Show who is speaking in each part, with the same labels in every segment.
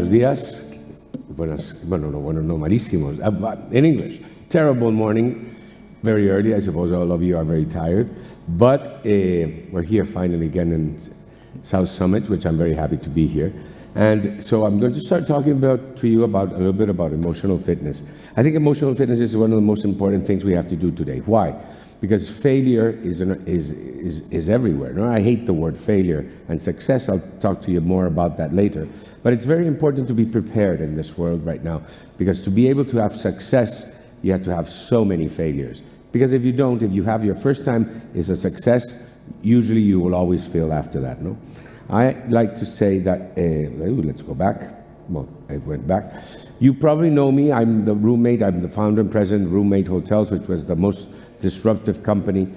Speaker 1: Buenos días. Malísimos. In English. Terrible morning. Very early. I suppose all of you are very tired. But we're here finally again in South Summit, which I'm very happy to be here. And so I'm going to start talking to you about a little bit about emotional fitness. I think emotional fitness is one of the most important things we have to do today. Why? Because failure is everywhere. No, I hate the word failure and success. I'll talk to you more about that later. But it's very important to be prepared in this world right now, because to be able to have success, you have to have so many failures. Because if you don't, if you have your first time is a success, usually you will always fail after that. No, I like to say that. Let's go back. Well, I went back. You probably know me. I'm the roommate. I'm the founder and president of Roommate Hotels, which was the most disruptive company,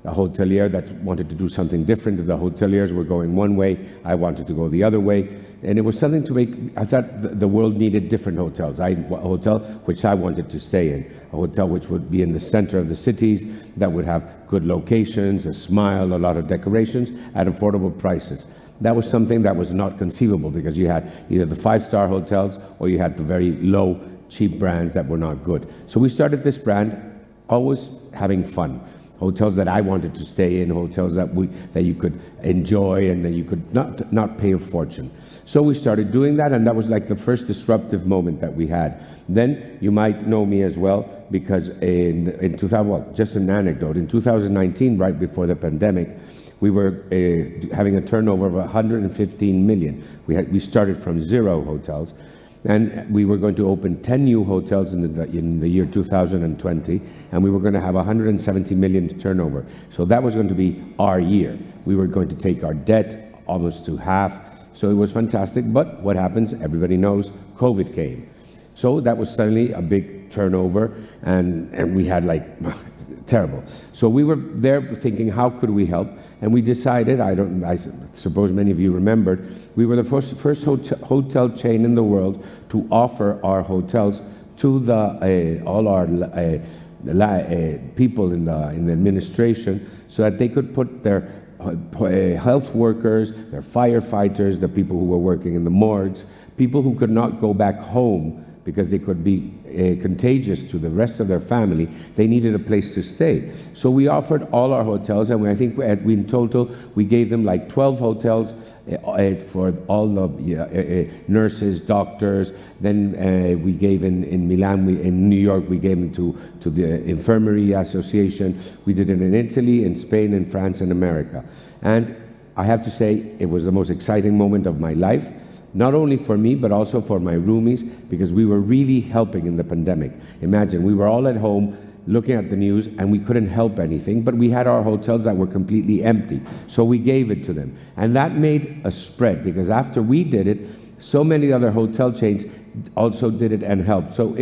Speaker 1: a hotelier that wanted to do something different. The hoteliers were going one way, I wanted to go the other way, and it was something to make. I thought the world needed different hotels. A hotel which I wanted to stay in, a hotel which would be in the center of the cities, that would have good locations, a smile, a lot of decorations at affordable prices. That was something that was not conceivable, because you had either the five-star hotels or you had the very low, cheap brands that were not good. So we started this brand, always having fun. Hotels that I wanted to stay in, hotels that you could enjoy and that you could not pay a fortune. So we started doing that, and that was like the first disruptive moment that we had. Then you might know me as well, because in 2000, well, just an anecdote, in 2019, right before the pandemic, we were having a turnover of 115 million. We started from 0 hotels. And we were going to open 10 new hotels in the year 2020, and we were going to have 170 million turnover. So that was going to be our year. We were going to take our debt almost to half. So it was fantastic. But what happens? Everybody knows COVID came. So that was suddenly a big turnover, and we had like terrible. So we were there thinking, how could we help? And we decided, I suppose many of you remembered, we were the first hotel chain in the world to offer our hotels to all our people in the administration, so that they could put their health workers, their firefighters, the people who were working in the morgues, people who could not go back home because they could be contagious to the rest of their family. They needed a place to stay. So we offered all our hotels, and I think in total, we gave them like 12 hotels for all the nurses, doctors. Then we gave in Milan, in New York, we gave them to the Infirmary Association. We did it in Italy, in Spain, in France, and America. And I have to say, it was the most exciting moment of my life. Not only for me, but also for my roomies, because we were really helping in the pandemic. Imagine, we were all at home looking at the news, and we couldn't help anything, but we had our hotels that were completely empty. So we gave it to them. And that made a spread, because after we did it, so many other hotel chains also did it and helped. So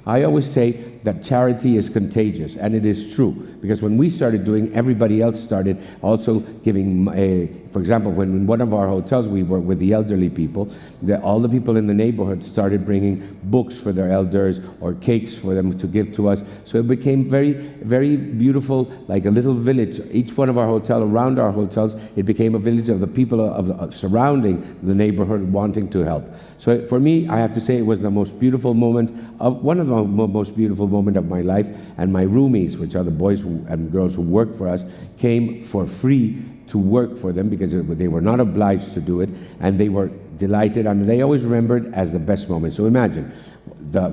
Speaker 1: I always say that charity is contagious, and it is true, because when we started doing, everybody else started also giving. For example, when in one of our hotels we work with the elderly people, all the people in the neighborhood started bringing books for their elders or cakes for them to give to us. So it became very, very beautiful, like a little village. Each one of our hotels, around our hotels, it became a village of the people surrounding the neighborhood wanting to help. So for me, I have to say, it was the most beautiful moment one of the most beautiful moment of my life. And my roomies, which are the boys and girls who work for us, came for free to work for them, because they were not obliged to do it, and they were delighted, and they always remembered as the best moment. So imagine,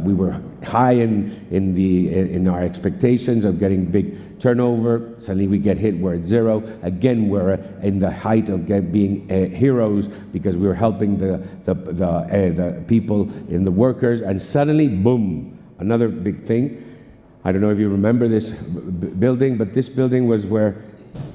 Speaker 1: we were high in our expectations of getting big turnover. Suddenly we get hit, we're at 0. Again, we're in the height of being heroes, because we were helping the people in the workers, and suddenly, boom, another big thing. I don't know if you remember this building, but this building was where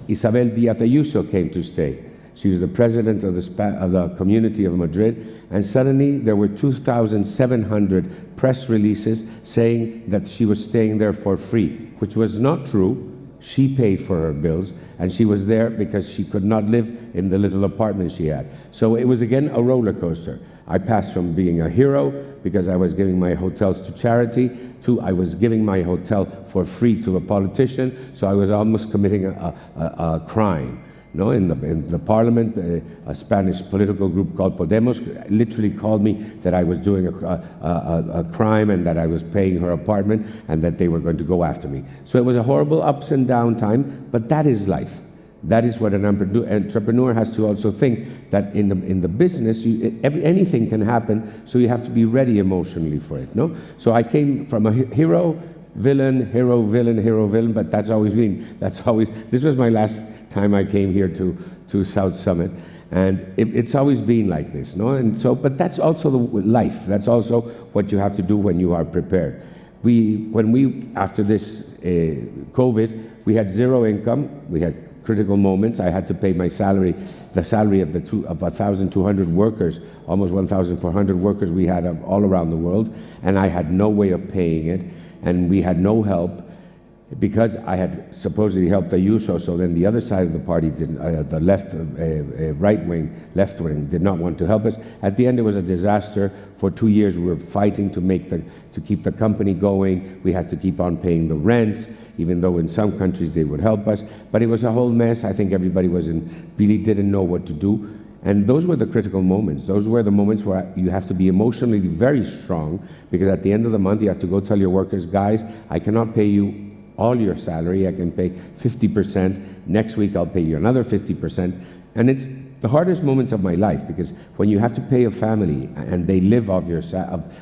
Speaker 1: Isabel Díaz Ayuso came to stay. She was the president of the community of Madrid, and suddenly there were 2,700 press releases saying that she was staying there for free, which was not true. She paid for her bills, and she was there because she could not live in the little apartment she had. So it was again a roller coaster. I passed from being a hero because I was giving my hotels to charity to I was giving my hotel for free to a politician, so I was almost committing a crime. No, in the parliament, a Spanish political group called Podemos literally called me that I was doing a crime and that I was paying her apartment and that they were going to go after me. So it was a horrible ups and down time, but that is life. That is what an entrepreneur has to also think, that in the business, anything can happen, so you have to be ready emotionally for it. No, so I came from a hero, villain, hero, villain, hero, villain, but that's always. This was my last time I came here to South Summit, and it's always been like this, no? And so, but that's also the life. That's also what you have to do when you are prepared. After this COVID, we had zero income. We had critical moments. I had to pay my salary, the salary of 1,200 workers, almost 1,400 workers we had all around the world, and I had no way of paying it, and we had no help because I had supposedly helped Ayuso. So then the other side of the party, the left, right wing, left wing, did not want to help us. At the end, it was a disaster. For 2 years, we were fighting to keep the company going. We had to keep on paying the rents, even though in some countries they would help us. But it was a whole mess. I think everybody really didn't know what to do. And those were the critical moments. Those were the moments where you have to be emotionally very strong, because at the end of the month, you have to go tell your workers, guys, I cannot pay you all your salary. I can pay 50%. Next week, I'll pay you another 50%. And it's the hardest moments of my life, because when you have to pay a family and they live off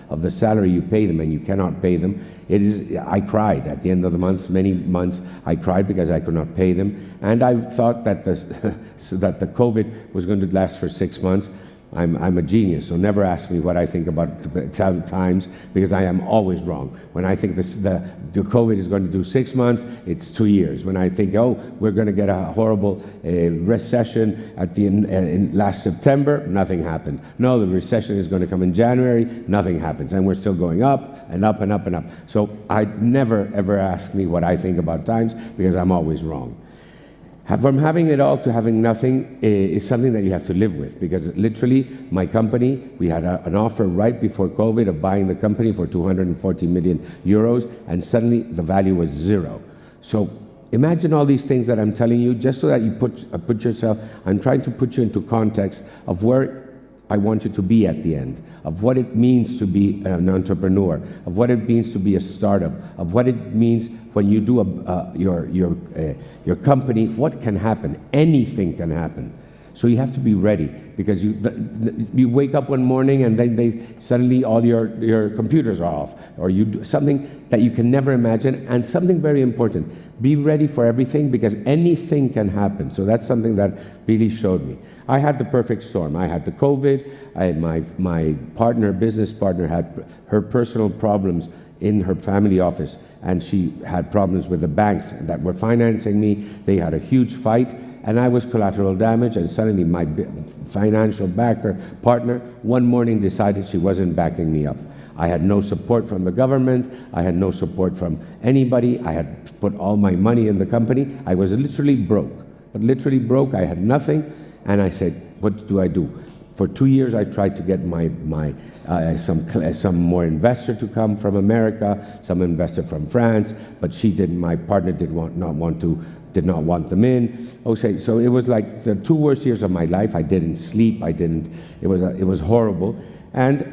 Speaker 1: of the salary you pay them and you cannot pay them, I cried at the end of the month. Many months I cried because I could not pay them. And I thought that that the COVID was going to last for 6 months. I'm a genius, so never ask me what I think about times, because I am always wrong. When I think the COVID is going to do 6 months, it's 2 years. When I think, oh, we're going to get a horrible recession at in last September, nothing happened. No, the recession is going to come in January, nothing happens. And we're still going up and up and up and up. So I never, ever ask me what I think about times, because I'm always wrong. From having it all to having nothing is something that you have to live with, because literally my company, we had an offer right before COVID of buying the company for 240 million euros, and suddenly the value was zero. So imagine all these things that I'm telling you, just so that you put yourself, I'm trying to put you into context of where I want you to be at the end, of what it means to be an entrepreneur, of what it means to be a startup, of what it means when you do your company. What can happen? Anything can happen. So you have to be ready, because you wake up one morning and then suddenly all your computers are off, or you do something that you can never imagine. And something very important, be ready for everything, because anything can happen. So that's something that really showed me. I had the perfect storm. I had the COVID. My business partner, had her personal problems in her family office, and she had problems with the banks that were financing me. They had a huge fight, and I was collateral damage, and suddenly my financial partner, one morning decided she wasn't backing me up. I had no support from the government. I had no support from anybody. I had put all my money in the company. I was literally broke, literally broke. I had nothing, and I said, what do I do? For 2 years, I tried to get some more investor to come from America, some investor from France, but she didn't. My partner did not want them in. Okay, so it was like the 2 worst years of my life. I didn't sleep. It was horrible, and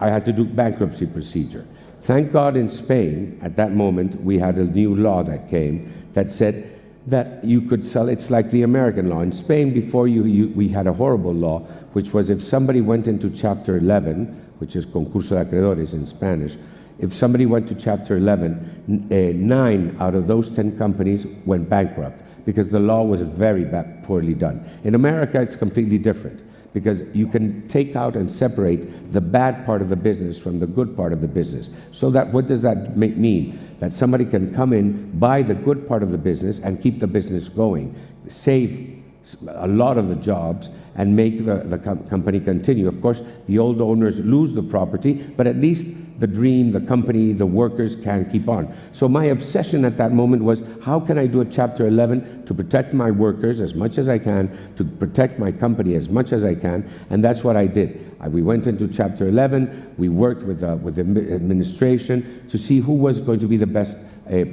Speaker 1: I had to do bankruptcy procedure. Thank God, in Spain at that moment we had a new law that came that said that you could sell. It's like the American law. In Spain, before we had a horrible law, which was if somebody went into Chapter 11, which is concurso de acreedores in Spanish, if somebody went to Chapter 11, 9 out of those 10 companies went bankrupt, because the law was very poorly done. In America, it's completely different, because you can take out and separate the bad part of the business from the good part of the business. So that, what does that mean? That somebody can come in, buy the good part of the business and keep the business going, save a lot of the jobs, and make the company continue. Of course, the old owners lose the property, but at least the dream, the company, the workers can keep on. So my obsession at that moment was, how can I do a Chapter 11 to protect my workers as much as I can, to protect my company as much as I can, and that's what I did. We went into Chapter 11, we worked with the administration to see who was going to be the best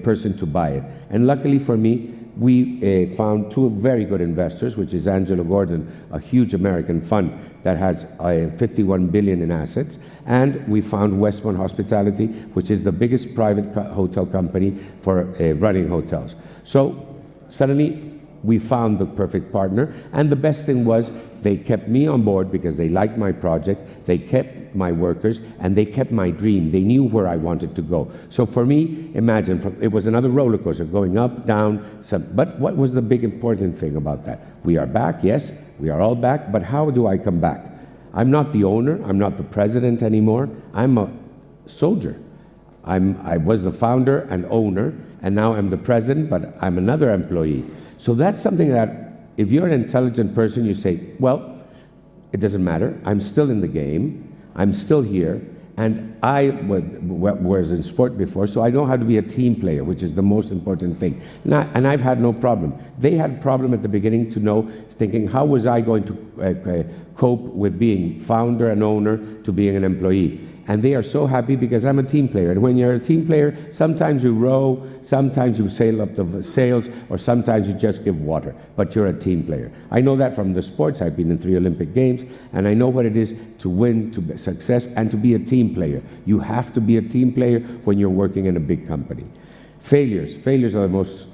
Speaker 1: person to buy it. And luckily for me, we found two very good investors, which is Angelo Gordon, a huge American fund that has 51 billion in assets, and we found Westmont Hospitality, which is the biggest private hotel company for running hotels. So suddenly we found the perfect partner, and the best thing was they kept me on board because they liked my project, they kept my workers, and they kept my dream. They knew where I wanted to go. So for me, imagine, it was another roller coaster, going up, down, but what was the big important thing about that? We are back, yes, we are all back, but how do I come back? I'm not the owner, I'm not the president anymore, I'm a soldier. I was the founder and owner, and now I'm the president, but I'm another employee. So that's something that, if you're an intelligent person, you say, well, it doesn't matter. I'm still in the game. I'm still here. And I was in sport before, so I know how to be a team player, which is the most important thing. And I've had no problem. They had a problem at the beginning to know, thinking, how was I going to cope with being founder and owner to being an employee? And they are so happy because I'm a team player. And when you're a team player, sometimes you row, sometimes you sail up the sails, or sometimes you just give water. But you're a team player. I know that from the sports. I've been in 3 Olympic Games, and I know what it is to win, to be success, and to be a team player. You have to be a team player when you're working in a big company. Failures are the most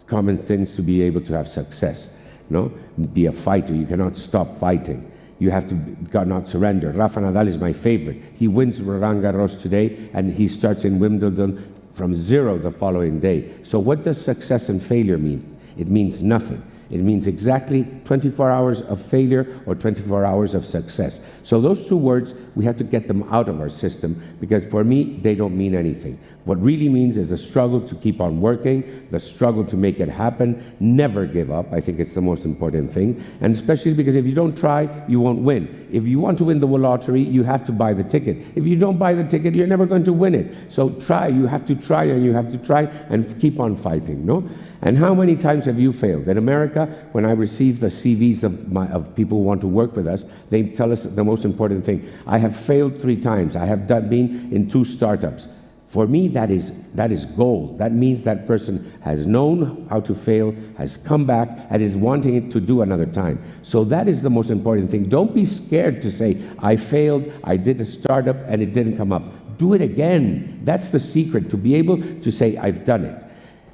Speaker 1: common things to be able to have success. No? Be a fighter. You cannot stop fighting. You have to not surrender. Rafa Nadal is my favorite. He wins Roland Garros today, and he starts in Wimbledon from 0 the following day. So what does success and failure mean? It means nothing. It means exactly 24 hours of failure or 24 hours of success. So those two words, we have to get them out of our system, because for me, they don't mean anything. What really means is the struggle to keep on working, the struggle to make it happen, never give up. I think it's the most important thing. And especially because if you don't try, you won't win. If you want to win the lottery, you have to buy the ticket. If you don't buy the ticket, you're never going to win it. So try, you have to try, and you have to try and keep on fighting, no? And how many times have you failed? In America, when I receive the CVs of people who want to work with us, they tell us the most important thing. I have failed 3 times. I have been in 2 startups. For me, that is gold. That means that person has known how to fail, has come back, and is wanting it to do another time. So that is the most important thing. Don't be scared to say, I failed, I did a startup, and it didn't come up. Do it again. That's the secret, to be able to say, I've done it.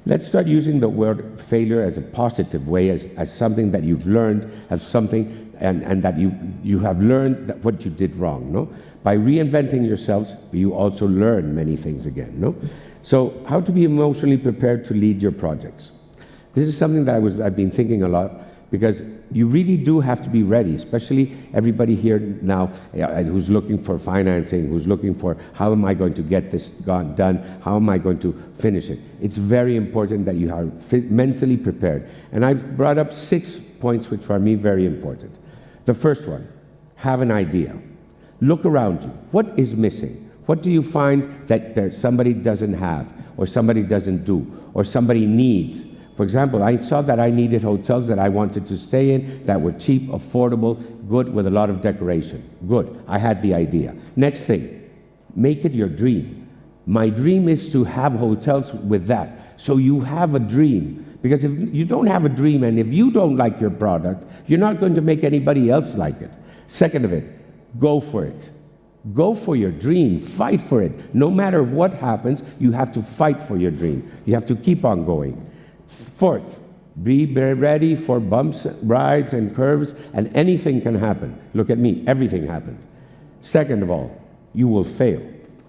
Speaker 1: Let's start using the word failure as a positive way, as something that you've learned, as something, and that you have learned that what you did wrong, no? By reinventing yourselves, you also learn many things again, no? So how to be emotionally prepared to lead your projects. This is something that I've been thinking a lot, because you really do have to be ready, especially everybody here now who's looking for financing, who's looking for how am I going to get this done, how am I going to finish it. It's very important that you are mentally prepared. And I've brought up 6 points which are me very important. The first one, have an idea. Look around you. What is missing? What do you find that somebody doesn't have, or somebody doesn't do, or somebody needs? For example, I saw that I needed hotels that I wanted to stay in that were cheap, affordable, good, with a lot of decoration. Good. I had the idea. Next thing, make it your dream. My dream is to have hotels with that. So you have a dream. Because if you don't have a dream, and if you don't like your product, you're not going to make anybody else like it. Second of it, go for it. Go for your dream. Fight for it. No matter what happens, you have to fight for your dream. You have to keep on going. Fourth, be ready for bumps, rides, and curves, and anything can happen. Look at me, everything happened. Second of all, you will fail.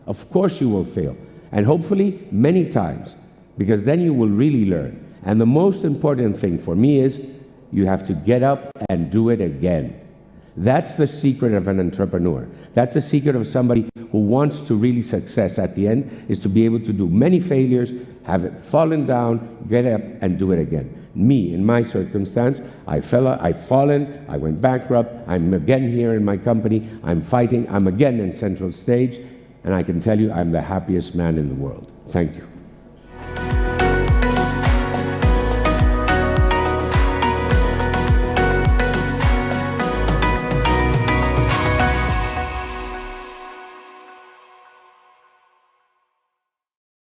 Speaker 1: Of course you will fail, and hopefully many times, because then you will really learn. And the most important thing for me is you have to get up and do it again. That's the secret of an entrepreneur. That's the secret of somebody who wants to really success at the end, is to be able to do many failures, have it fallen down, get up and do it again. Me, in my circumstance, I've fallen, I went bankrupt, I'm again here in my company, I'm fighting, I'm again in Central Stage, and I can tell you I'm the happiest man in the world. Thank you.